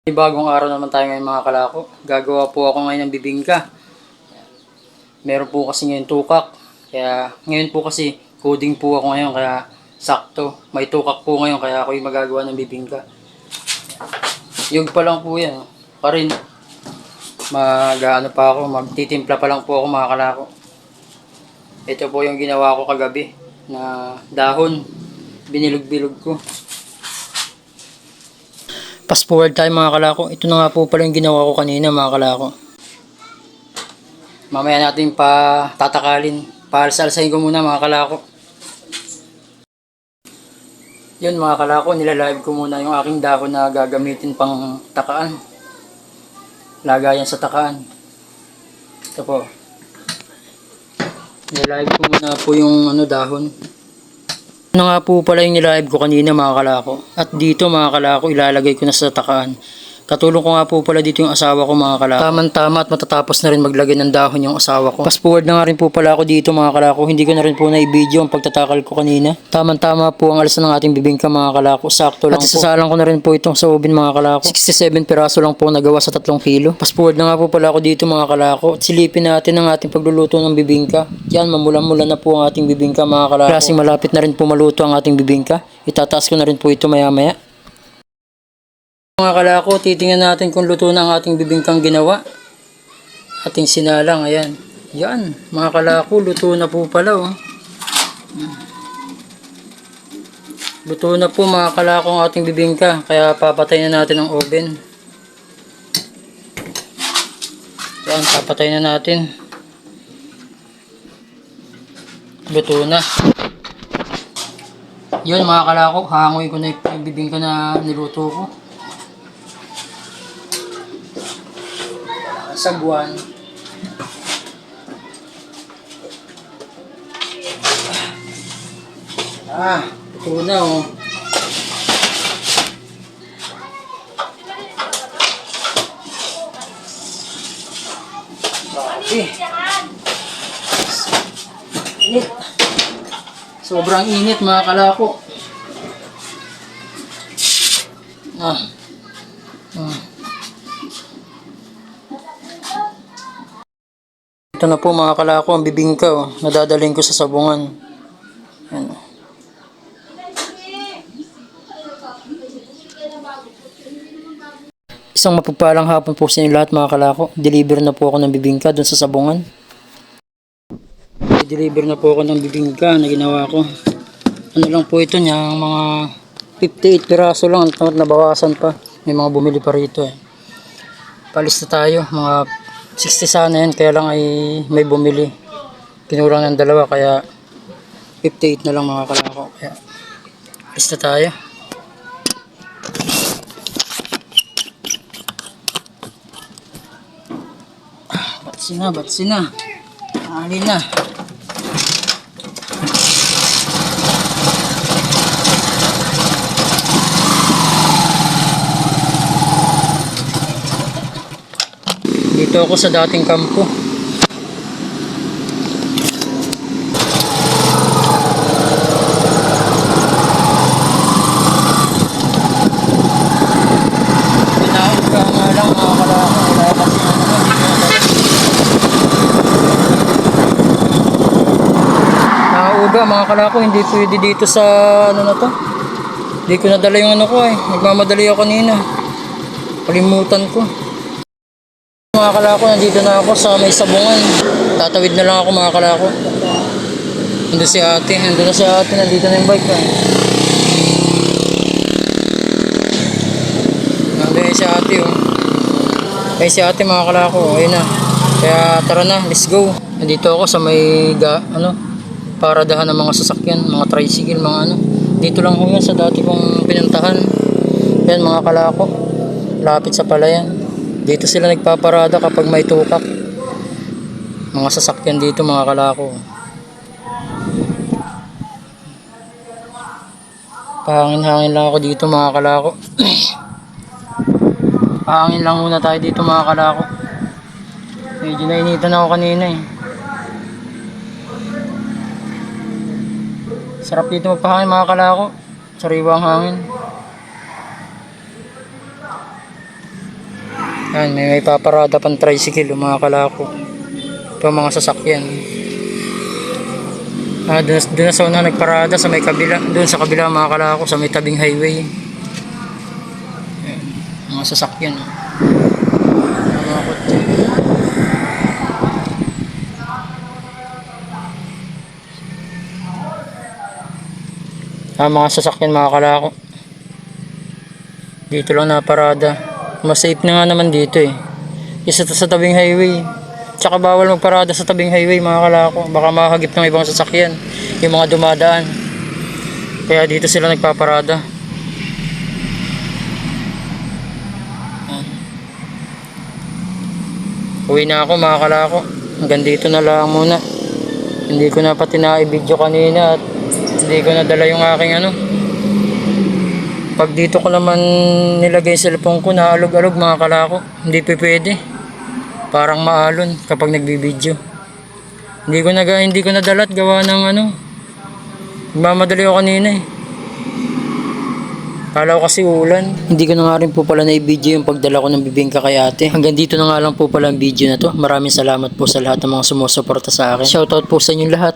Bagong araw naman tayo ngayon mga kalako. Gagawa po ako ngayon ng bibingka. Meron po kasi ngayon tukak. Kaya ngayon po kasi coding po ako ngayon kaya sakto. May tukak po ngayon kaya ako yung magagawa ng bibingka. Yung pa lang po yan. Pa rin. Mag-ano pa ako. Magtitimpla pa lang po ako mga kalako. Ito po yung ginawa ko kagabi na dahon. Binilog-bilog ko. Fast forward tayo mga kalako. Ito na nga po pala yung ginawa ko kanina mga kalako. Mamaya natin pa tatakalin. Salsahin ko muna mga kalako. Yun mga kalako, nilalive ko muna yung aking dahon na gagamitin pang takaan. Lagayan sa takaan. Ito po. Nilalive ko muna po yung dahon. Ano nga po pala yung nilive ko kanina mga kalako. At dito mga kalako ilalagay ko na sa takaan. Katulong ko nga po pala dito yung asawa ko mga kalako. Tama at matatapos na rin maglagay ng dahon yung asawa ko. Fast forward na nga rin po pala ako dito mga kalako. Hindi ko na rin po na-video ang pagtatakal ko kanina. Tama po ang alas ng ating bibingka mga kalako. Sakto lang po. At isasalang ko na rin po itong sa oven mga kalako. 67 piraso lang po nagawa sa 3 kilo. Fast forward na nga po pala ako dito mga kalako. At silipin natin ang ating pagluluto ng bibingka. Yan, mamula-mula na po ang ating bibingka mga kalako. Klaseng malapit na rin po maluto ang ating bibingka. Itataas ko na rin po ito maya-maya. Mga kalako, titingnan natin kung luto na ang ating bibingkang ginawa. Ating sinalang, ayan. Yan, mga kalako, luto na po pala oh. Luto na po mga kalako ang ating bibingka, kaya papatay na natin ang oven. Yan, papatay na natin. Luto na. Yun mga kalako, hangoy ko na yung bibingka na niluto ko. Sagwan. Ito na oh. Grabe. Init. Sobrang init mga kalako. Ito na po mga kalako ang bibingka oh. Nadadaling ko sa sabungan. Yan. Isang mapagpalang hapon po sa inyo lahat mga kalako. Deliver na po ako ng bibingka dun sa sabungan. Deliver na po ako ng bibingka na ginawa ko. Ano lang po ito niya, mga 58 piraso lang. Nabawasan pa. May mga bumili pa rito eh. Palis na tayo. Mga 60 sana yan, kaya lang ay may bumili. Kinurang ng dalawa, kaya 58 na lang mga kalako. Kaya alis na tayo. Batsi na. Alin na. Dito ako sa dating kampo. Pinauga nga lang mga kalako. Wala kasi nauga mga kalako. Hindi pwede dito sa na to. Hindi ko nadala yung ko eh. Nagmamadali ako kanina. Kalimutan ko. Mga kalako, nandito na ako sa may sabungan. Tatawid na lang ako mga kalako. Nandito si ate, nandito na yung bike eh. Nandito si ate oh. Ay si ate mga kalako, ayun na. Kaya tara na, let's go. Nandito ako sa may paradahan ng mga sasakyan, mga tricycle, mga Dito lang ho yan sa dati kong pinuntahan. Yan mga kalako, lapit sa palayan. Dito sila nagpaparada kapag may tukak. Mga sasakyan dito mga kalako. Pahangin-hangin lang ako dito mga kalako. Pahangin lang muna tayo dito mga kalako. Medyo nainitan ako kanina eh. Sarap dito magpahangin mga kalako. Sariwang hangin. Yan, may paparada pang tricycle mga kalako. Ito mga sasakyan. Doon na sa una nagparada sa may kabila. Doon sa kabila mga kalako sa may tabing highway. Yan, mga sasakyan. Mga kotse. Mga sasakyan mga kalako. Dito lang naparada. Mas safe na nga naman dito eh. Isa sa tabing highway. Tsaka bawal magparada sa tabing highway mga kalako. Baka makahagip ng ibang sasakyan. Yung mga dumadaan. Kaya dito sila nagpaparada. Uwi na ako mga kalako. Hanggang dito na lang muna. Hindi ko na pati na-video kanina at hindi ko nadala yung aking pag dito ko naman nilagay yung cellphone ko, naalog-alog mga kalako. Hindi pwede. Parang maalon kapag nagbibideo. Hindi ko nadala at gawa ng Nagmamadali ako kanina eh. Kala ko kasi ulan. Hindi ko na nga rin po pala na-video yung pagdala ko ng bibingka kay ate. Hanggang dito na nga lang po pala ang video na to. Maraming salamat po sa lahat ng mga sumusuporta sa akin. Shoutout po sa inyong lahat.